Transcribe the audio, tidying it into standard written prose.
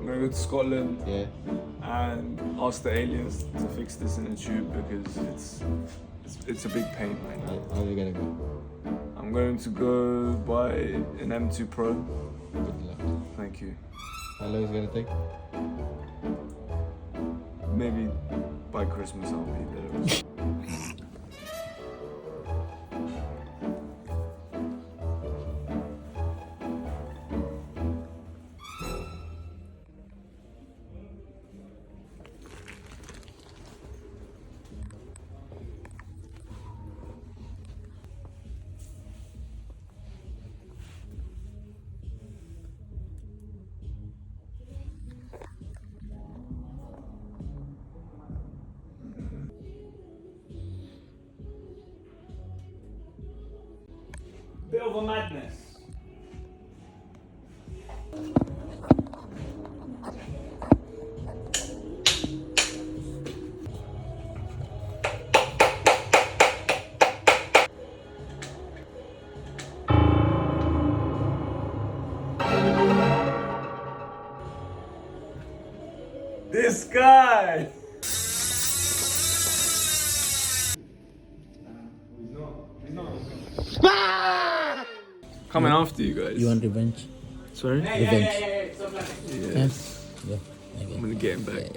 I'm gonna go to Scotland Yeah. and ask the aliens to fix this in the tube because it's a big pain right now. How are you gonna go? I'm going to go buy an M2 Pro. Good luck. Thank you. How long is it gonna take? Maybe by Christmas I'll be there. Bit of a madness. This guy! Coming after you guys. You want revenge? Sorry? Revenge. Yes. Yeah. I'm gonna get him back.